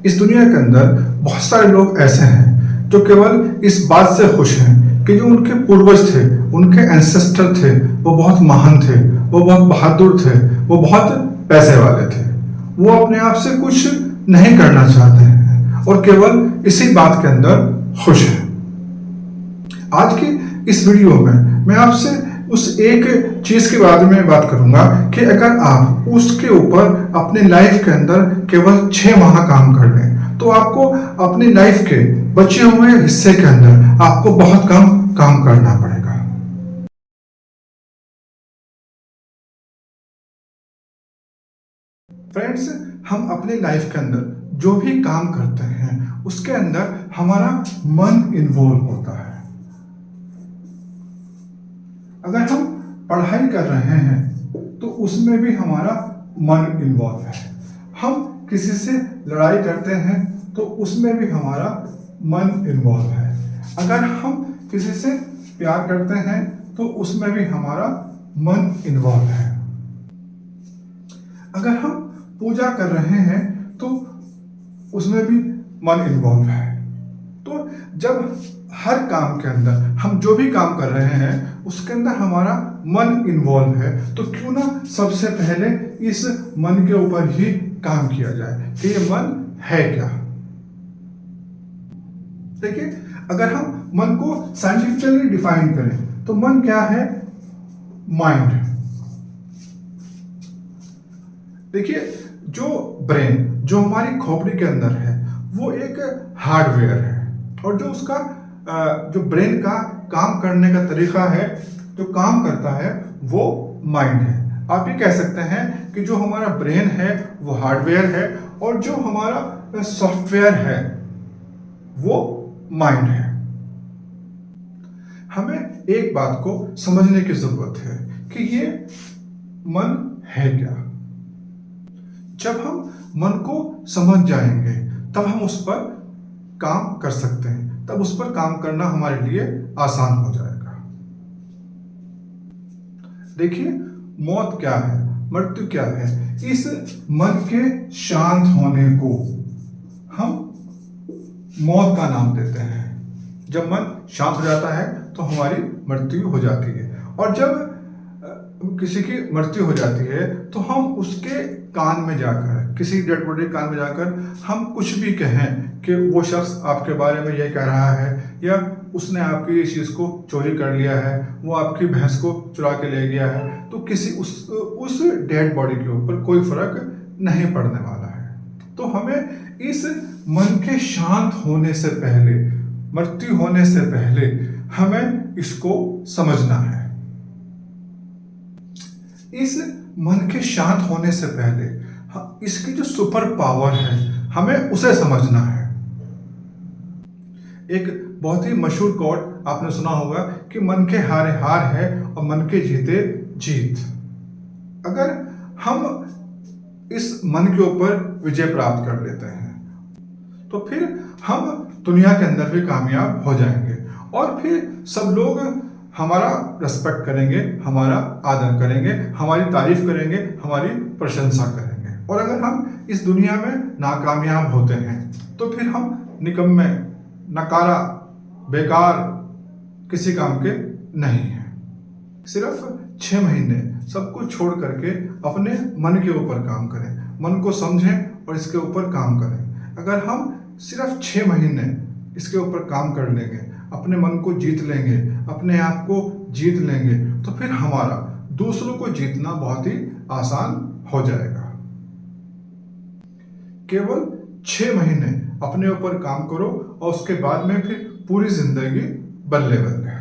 इस दुनिया के अंदर बहुत सारे लोग ऐसे हैं जो केवल इस बात से खुश हैं कि जो उनके पूर्वज थे, उनके एंसेस्टर थे, वो बहुत महान थे, वो बहुत बहादुर थे, वो बहुत पैसे वाले थे। वो अपने आप से कुछ नहीं करना चाहते हैं और केवल इसी बात के अंदर खुश हैं। आज की इस वीडियो में मैं आपसे उस एक चीज के बारे में बात करूंगा कि अगर आप उसके ऊपर अपने लाइफ के अंदर केवल 6 माह काम कर लें तो आपको अपनी लाइफ के बचे हुए हिस्से के अंदर आपको बहुत कम काम करना पड़ेगा। फ्रेंड्स, हम अपने लाइफ के अंदर जो भी काम करते हैं उसके अंदर हमारा मन इन्वॉल्व होता है। अगर हम पढ़ाई कर रहे हैं तो उसमें भी हमारा मन इन्वॉल्व है। हम किसी से लड़ाई करते हैं तो उसमें भी हमारा मन इन्वॉल्व है। अगर हम किसी से प्यार करते हैं तो उसमें भी हमारा मन इन्वॉल्व है। अगर हम पूजा कर रहे हैं तो उसमें भी मन इन्वॉल्व है। तो जब हर काम के अंदर हम जो भी काम कर रहे हैं उसके अंदर हमारा मन इन्वॉल्व है, तो क्यों ना सबसे पहले इस मन के ऊपर ही काम किया जाए कि ये मन है क्या। देखिए, अगर हम मन को साइंटिफिकली डिफाइन करें तो मन क्या है? माइंड। देखिए, जो ब्रेन, जो हमारी खोपड़ी के अंदर है, वो एक हार्डवेयर है और जो उसका जो ब्रेन का काम करने का तरीका है, जो काम करता है, वो माइंड है। आप ये कह सकते हैं कि जो हमारा ब्रेन है वो हार्डवेयर है और जो हमारा सॉफ्टवेयर है वो माइंड है। हमें एक बात को समझने की जरूरत है कि ये मन है क्या। जब हम मन को समझ जाएंगे तब हम उस पर काम कर सकते हैं, तब उस पर काम करना हमारे लिए आसान हो जाएगा। देखिए, मौत क्या है, मृत्यु क्या है? इस मन के शांत होने को हम मौत का नाम देते हैं। जब मन शांत हो जाता है तो हमारी मृत्यु हो जाती है और जब किसी की मृत्यु हो जाती है तो हम उसके कान में जाकर, किसी डेड बॉडी के कान में जाकर हम कुछ भी कहें कि वो शख्स आपके बारे में ये कह रहा है या उसने आपकी इस चीज़ को चोरी कर लिया है, वो आपकी भैंस को चुरा के ले गया है, तो किसी उस डेड बॉडी के ऊपर कोई फर्क नहीं पड़ने वाला है। तो हमें इस मन के शांत होने से पहले, मृत्यु होने से पहले हमें इसको समझना है। इस मन के शांत होने से पहले इसकी जो सुपर पावर है हमें उसे समझना है। एक बहुत ही मशहूर कोट आपने सुना होगा कि मन के हारे हार है और मन के जीते जीत। अगर हम इस मन के ऊपर विजय प्राप्त कर लेते हैं तो फिर हम दुनिया के अंदर भी कामयाब हो जाएंगे और फिर सब लोग हमारा रेस्पेक्ट करेंगे, हमारा आदर करेंगे, हमारी तारीफ करेंगे, हमारी प्रशंसा करेंगे। और अगर हम इस दुनिया में नाकामयाब होते हैं तो फिर हम निकम्मे, नकारा, बेकार, किसी काम के नहीं हैं। सिर्फ 6 महीने सब कुछ छोड़ करके अपने मन के ऊपर काम करें, मन को समझें और इसके ऊपर काम करें। अगर हम सिर्फ 6 महीने इसके ऊपर काम कर लेंगे, अपने मन को जीत लेंगे, अपने आप को जीत लेंगे, तो फिर हमारा दूसरों को जीतना बहुत ही आसान हो जाएगा। केवल 6 महीने अपने ऊपर काम करो और उसके बाद में फिर पूरी जिंदगी बल्ले बल्ले।